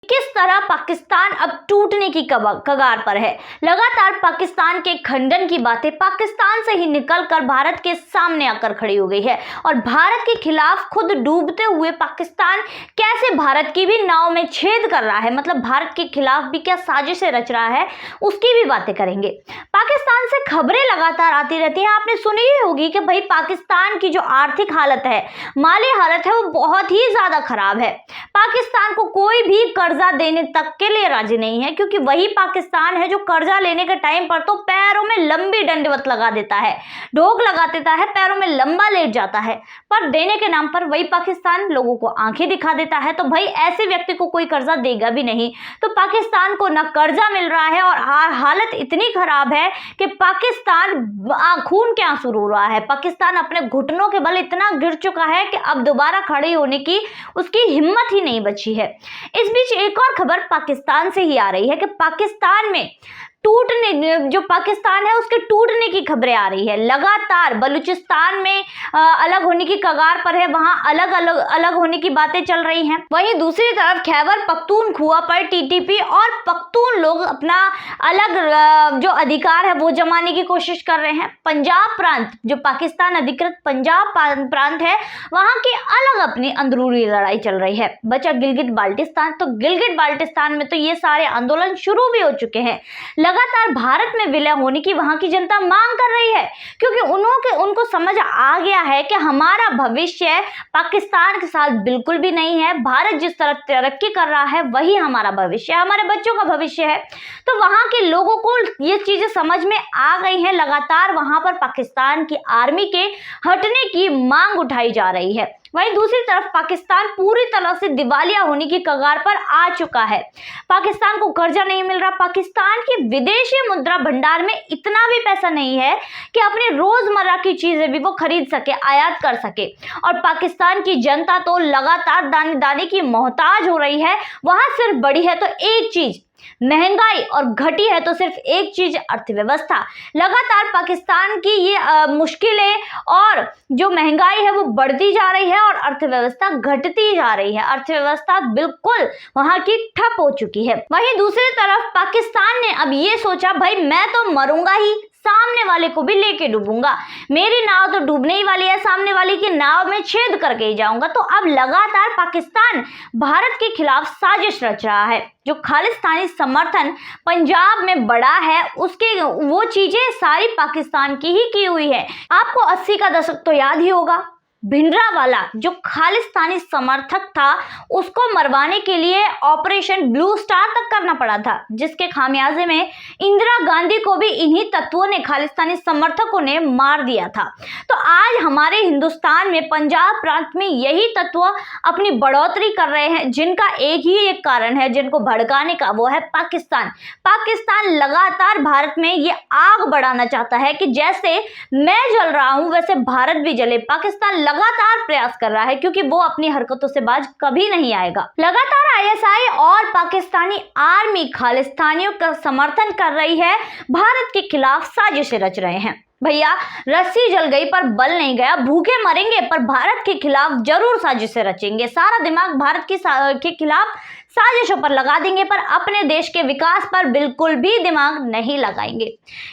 किस तरह पाकिस्तान अब टूटने की कगार पर है। लगातार पाकिस्तान के खंडन की बातें पाकिस्तान से ही निकलकर भारत के सामने आकर खड़ी हो गई है और भारत के खिलाफ खुद डूबते हुए पाकिस्तान कैसे भारत की भी नाव में छेद कर रहा है, मतलब भारत के खिलाफ भी क्या साजिशें रच रहा है, उसकी भी बातें करेंगे। पाकिस्तान से खबरें लगातार आती रहती हैं, आपने सुनी ही होगी कि भाई पाकिस्तान की जो आर्थिक हालत है, माली हालत है, वो बहुत ही ज्यादा खराब है। पाकिस्तान को कोई भी कर्जा देने तक के लिए राजी नहीं है, क्योंकि वही पाकिस्तान है जो कर्जा लेने के टाइम पर तो पैरों में लंबी दंडवत लगा देता है, ढोक लगा देता है, पैरों में लंबा लेट जाता है, पर देने के नाम पर वही पाकिस्तान लोगों को आंखें दिखा देता है। तो भाई ऐसे व्यक्ति को कोई कर्जा देगा भी नहीं। तो पाकिस्तान को ना कर्जा मिल रहा है और हालत इतनी खराब है कि पाकिस्तान खून के आंसू रो रहा है। पाकिस्तान अपने घुटनों के बल इतना गिर चुका है कि अब दोबारा खड़ी होने की उसकी हिम्मत ही नहीं बची है। इस बीच एक और खबर पाकिस्तान से ही आ रही है कि पाकिस्तान में जो पाकिस्तान है उसके टूटने की खबरें आ रही है। लगातार बलूचिस्तान में अलग होने की कगार पर है, वहां अलग होने की बातें चल रही हैं। वहीं दूसरी तरफ खैबर पख्तूनख्वा पर टीटीपी और पख्तून लोग अपना अलग जो अधिकार है वो जमाने की कोशिश कर रहे हैं। पंजाब प्रांत, जो पाकिस्तान अधिकृत पंजाब प्रांत है, वहां की अलग अपनी अंदरूनी लड़ाई चल रही है। बचा गिलगित बाल्टिस्तान, तो गिलगित बाल्टिस्तान में तो ये सारे आंदोलन शुरू भी हो चुके हैं। लगातार भारत में विलय होने की वहां की जनता मांग कर रही है, क्योंकि उनको समझ आ गया है कि हमारा भविष्य पाकिस्तान के साथ बिल्कुल भी नहीं है। भारत जिस तरह तरक्की कर रहा है वही हमारा भविष्य है, हमारे बच्चों का भविष्य है। तो वहां के लोगों को ये चीजें समझ में आ गई हैं। लगातार वहां पर पाकिस्तान की आर्मी के हटने की मांग उठाई जा रही है। वहीं दूसरी तरफ पाकिस्तान पूरी तरह से दिवालिया होने की कगार पर आ चुका है। पाकिस्तान को कर्जा नहीं मिल रहा, पाकिस्तान के विदेशी मुद्रा भंडार में इतना भी पैसा नहीं है कि अपनी रोजमर्रा की चीजें भी वो खरीद सके, आयात कर सके। और पाकिस्तान की जनता तो लगातार दाने दाने की मोहताज हो रही है। वहां सिर्फ बढ़ी है तो एक चीज महंगाई और घटी है तो सिर्फ एक चीज अर्थव्यवस्था। लगातार पाकिस्तान की ये मुश्किलें और जो महंगाई है वो बढ़ती जा रही है और अर्थव्यवस्था घटती जा रही है। अर्थव्यवस्था बिल्कुल वहां की ठप हो चुकी है। वहीं दूसरी तरफ पाकिस्तान ने अब ये सोचा, भाई मैं तो मरूंगा ही, सामने वाले को भी लेके डूबूंगा, मेरी नाव तो डूबने ही वाली है, सामने वाले की नाव में छेद करके ही जाऊंगा। तो अब लगातार पाकिस्तान भारत के खिलाफ साजिश रच रहा है। जो खालिस्तानी समर्थन पंजाब में बढ़ा है उसके वो चीजें सारी पाकिस्तान की ही की हुई है। आपको 80 का दशक तो याद ही होगा, भिंडरावाला जो खालिस्तानी समर्थक था उसको मरवाने के लिए ऑपरेशन ब्लू स्टार तक करना पड़ा था, जिसके खामियाजे में इंदिरा गांधी को भी इन्हीं तत्वों ने, खालिस्तानी समर्थकों ने मार दिया था। तो आज हमारे हिंदुस्तान में पंजाब प्रांत में यही तत्व अपनी बढ़ोतरी कर रहे हैं, जिनका एक कारण है, जिनको भड़काने का, वो है पाकिस्तान। पाकिस्तान लगातार भारत में ये आग बढ़ाना चाहता है कि जैसे मैं जल रहा हूं वैसे भारत भी जले। पाकिस्तान लगातार प्रयास कर रहा है, क्योंकि वो अपनी हरकतों से बाज कभी नहीं आएगा। लगातार आईएसआई और पाकिस्तानी आर्मी खालिस्तानियों का समर्थन कर रही है, भारत के खिलाफ साजिशें रच रहे हैं। भैया रस्सी जल गई पर बल नहीं गया, भूखे मरेंगे पर भारत के खिलाफ जरूर साजिशें रचेंगे। सारा दिमाग भारत के खिलाफ साजिशों पर लगा देंगे, पर अपने देश के विकास पर बिल्कुल भी दिमाग नहीं लगाएंगे।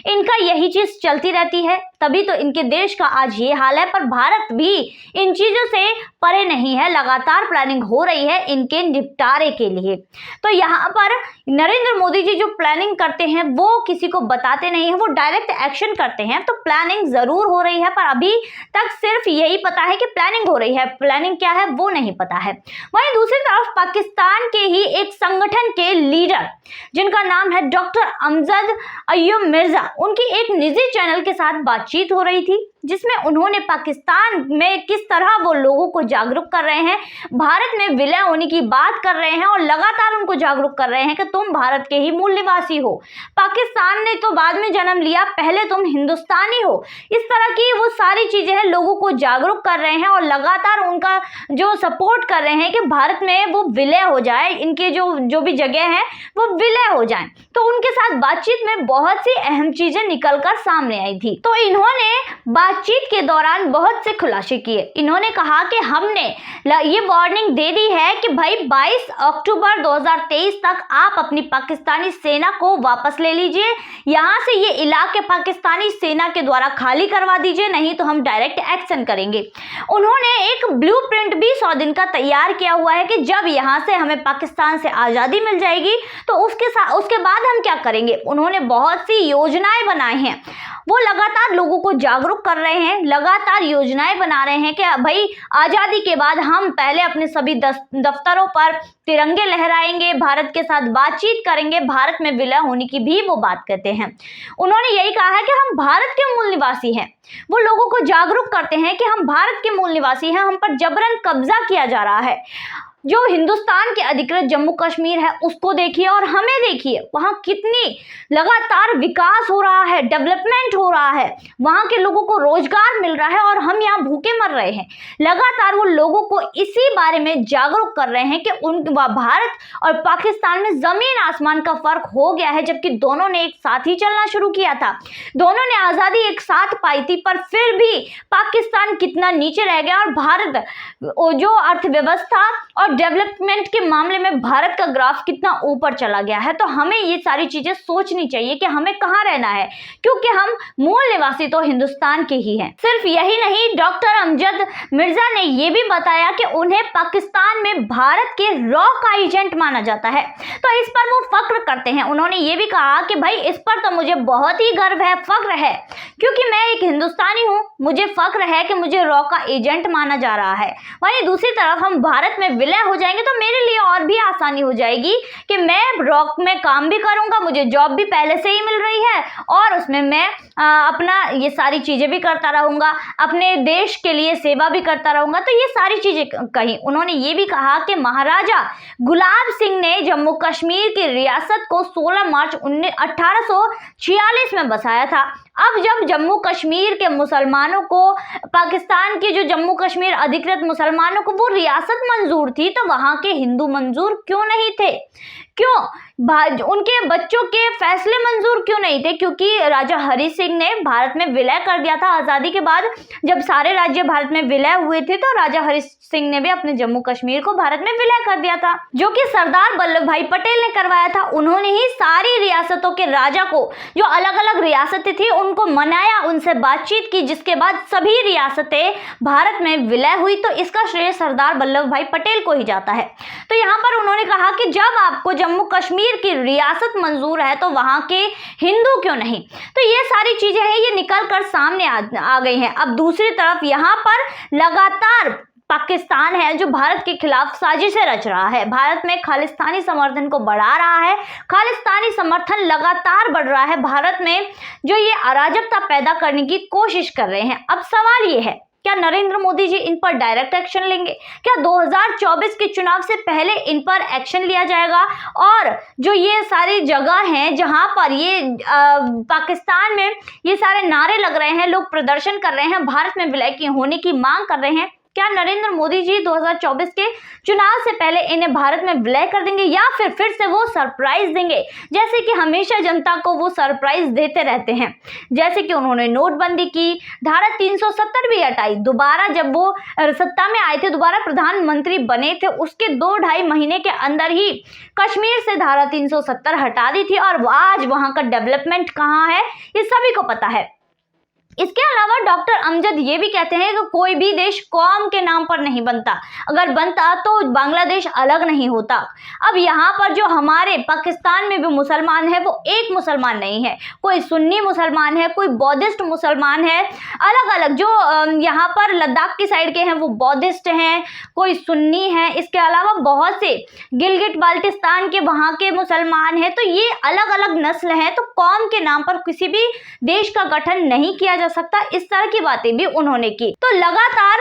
इनका यही चीज चलती रहती है, तभी तो इनके देश का आज ये हाल है। पर भारत भी इन चीजों से परे नहीं है, लगातार प्लानिंग हो रही है इनके निपटारे के लिए। तो यहाँ पर नरेंद्र मोदी जी जो प्लानिंग करते हैं वो किसी को बताते नहीं है, वो डायरेक्ट एक्शन करते हैं। तो प्लानिंग जरूर हो रही है, पर अभी तक सिर्फ यही पता है कि प्लानिंग हो रही है, प्लानिंग क्या है वो नहीं पता है। वहीं दूसरी तरफ पाकिस्तान के ही एक संगठन के लीडर जिनका नाम है डॉक्टर अमजद अय्यूब मिर्जा, उनकी एक निजी चैनल के साथ बातचीत हो रही थी, जिसमें उन्होंने पाकिस्तान में किस तरह वो लोगों को जागरूक कर रहे हैं, भारत में विलय होने की बात कर रहे हैं और लगातार उनको जागरूक कर रहे हैं कि तुम भारत के ही मूल निवासी हो, पाकिस्तान ने तो बाद में जन्म लिया, पहले तुम हिंदुस्तानी हो। इस तरह की वो सारी चीजें हैं, लोगों को जागरूक कर रहे हैं और लगातार उनका जो सपोर्ट कर रहे हैं कि भारत में वो विलय हो जाए, इनके जो भी जगह है वो विलय हो जाए। तो उनके साथ बातचीत में बहुत सी अहम चीजें निकलकर सामने आई थी। तो इन्होंने बातचीत के दौरान बहुत से खुलासे किए। इन्होंने कहा कि हमने ये वार्निंग दे दी है कि भाई 22 अक्टूबर 2023 तक आप अपनी पाकिस्तानी सेना को वापस ले लीजिए, यहाँ से ये इलाके पाकिस्तानी सेना के द्वारा खाली करवा दीजिए, नहीं तो हम डायरेक्ट एक्शन करेंगे। उन्होंने एक ब्लूप्रिंट भी 100 दिन का तैयार किया हुआ है कि जब यहाँ से हमें पाकिस्तान से आज़ादी मिल जाएगी तो उसके बाद हम क्या करेंगे। उन्होंने बहुत सी योजनाएं बनाई हैं, वो लगातार लोगों को जागरूक कर रहे हैं, लगातार योजनाएं बना रहे हैं कि भाई आज़ादी के बाद हम पहले अपने सभी दफ्तरों पर तिरंगे लहराएंगे, भारत के साथ बातचीत करेंगे, भारत में विलय होने की भी वो बात करते हैं। उन्होंने यही कहा है कि हम भारत के मूल निवासी हैं। वो लोगों को जागरूक करते हैं कि हम भारत के मूल निवासी हैं, हम पर जबरन कब्जा किया जा रहा है। जो हिंदुस्तान के अधिकृत जम्मू कश्मीर है उसको देखिए और हमें देखिए, वहाँ कितनी लगातार विकास हो रहा है, डेवलपमेंट हो रहा है, वहाँ के लोगों को रोजगार मिल रहा है और हम यहाँ भूखे मर रहे हैं। लगातार वो लोगों को इसी बारे में जागरूक कर रहे हैं कि भारत और पाकिस्तान में जमीन आसमान का फर्क हो गया है, जबकि दोनों ने एक साथ ही चलना शुरू किया था, दोनों ने आज़ादी एक साथ पाई थी, पर फिर भी पाकिस्तान कितना नीचे रह गया और भारत जो अर्थव्यवस्था और डेवलपमेंट के मामले में भारत का ग्राफ कितना ऊपर चला गया है। तो हमें ये सारी चीजें सोचनी चाहिए कि हमें कहाँ रहना है, क्योंकि हम मूल निवासी तो हिंदुस्तान के ही हैं। सिर्फ यही नहीं, डॉक्टर अमजद मिर्जा ने ये भी बताया कि उन्हें पाकिस्तान में भारत के रॉ का एजेंट माना जाता है, तो इस पर वो फख्र करते हैं। उन्होंने ये भी कहा कि भाई इस पर तो मुझे बहुत ही गर्व है, फख्र है, क्योंकि मैं एक हिंदुस्तानी हूँ, मुझे फख्र है कि मुझे रॉ का एजेंट माना जा रहा है। वहीं दूसरी तरफ हम भारत में विलय हो जाएंगे तो मेरे लिए और भी आसानी हो जाएगी कि मैं रॉक में काम भी करूंगा, मुझे जॉब भी पहले से ही मिल रही है और उसमें मैं अपना ये सारी चीजें भी करता रहूंगा, अपने देश के लिए सेवा भी करता रहूंगा। तो ये सारी चीजें कही। उन्होंने ये भी कहा कि महाराजा गुलाब सिंह ने जम्मू कश्मीर की रियासत को 16 मार्च 1846 में बसाया था। अब जब जम्मू कश्मीर के मुसलमानों को, पाकिस्तान के जो जम्मू कश्मीर अधिकृत मुसलमानों को वो रियासत मंजूर थी, तो वहां के हिंदू मंजूर क्यों नहीं थे? क्यों उनके बच्चों के फैसले मंजूर क्यों नहीं थे? क्योंकि राजा हरि सिंह ने भारत में विलय कर दिया था। आज़ादी के बाद जब सारे राज्य भारत में विलय हुए थे तो राजा हरि सिंह ने भी अपने जम्मू कश्मीर को भारत में विलय कर दिया था, जो कि सरदार वल्लभ भाई पटेल ने करवाया था। उन्होंने ही सारी रियासतों के राजा को, जो अलग अलग रियासतें थी, उनको मनाया, उनसे बातचीत की, जिसके बाद सभी रियासतें भारत में विलय हुई। तो इसका श्रेय सरदार वल्लभ भाई पटेल को ही जाता है। तो यहाँ पर उन्होंने कहा कि जब आपको जम्मू कश्मीर की रियासत मंजूर है तो वहां के हिंदू क्यों नहीं? तो ये सारी चीजें हैं, ये निकल कर सामने आ गई हैं। अब दूसरी तरफ यहाँ पर लगातार पाकिस्तान है जो भारत के खिलाफ साजिशें रच रहा है, भारत में खालिस्तानी समर्थन को बढ़ा रहा है, खालिस्तानी समर्थन लगातार बढ़ रहा है, भारत में जो ये अराजकता पैदा करने की कोशिश कर रहे हैं। अब सवाल ये है, क्या नरेंद्र मोदी जी इन पर डायरेक्ट एक्शन लेंगे? क्या 2024 के चुनाव से पहले इन पर एक्शन लिया जाएगा? और जो ये सारी जगह हैं जहां पर ये पाकिस्तान में ये सारे नारे लग रहे हैं, लोग प्रदर्शन कर रहे हैं, भारत में विलय होने की मांग कर रहे हैं, क्या नरेंद्र मोदी जी 2024 के चुनाव से पहले इन्हें भारत में विलय कर देंगे या फिर से वो सरप्राइज देंगे, जैसे कि हमेशा जनता को वो सरप्राइज देते रहते हैं? जैसे कि उन्होंने नोटबंदी की, धारा 370 भी हटाई, दोबारा जब वो सत्ता में आए थे, दोबारा प्रधानमंत्री बने थे, उसके 2-2.5 महीने के अंदर ही कश्मीर से धारा 370 हटा दी थी और आज वहां का डेवलपमेंट कहाँ है ये सभी को पता है। इसके अलावा डॉक्टर अमजद ये भी कहते हैं कि कोई भी देश कौम के नाम पर नहीं बनता, अगर बनता तो बांग्लादेश अलग नहीं होता। अब यहाँ पर जो हमारे पाकिस्तान में भी मुसलमान है वो एक मुसलमान नहीं है, कोई सुन्नी मुसलमान है, कोई बौद्धिस्ट मुसलमान है, अलग अलग जो यहाँ पर लद्दाख की साइड के हैं वो बौद्धिस्ट हैं, कोई सुन्नी है, इसके अलावा बहुत से गिलगिट बाल्टिस्तान के वहाँ के मुसलमान हैं। तो ये अलग अलग नस्ल हैं, तो कौम के नाम पर किसी भी देश का गठन नहीं किया जा सकता, इस तरह की बातें भी उन्होंने की। तो लगातार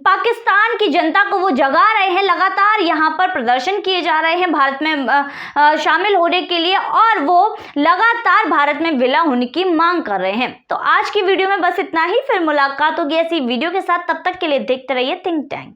पाकिस्तान की जनता को वो जगा रहे हैं, लगातार यहाँ पर प्रदर्शन किए जा रहे हैं भारत में शामिल होने के लिए, और वो लगातार भारत में विलय होने की मांग कर रहे हैं। तो आज की वीडियो में बस इतना ही, फिर मुलाकात होगी ऐसी वीडियो के साथ, तब तक के लिए देखते रहिए थिंक टैंक।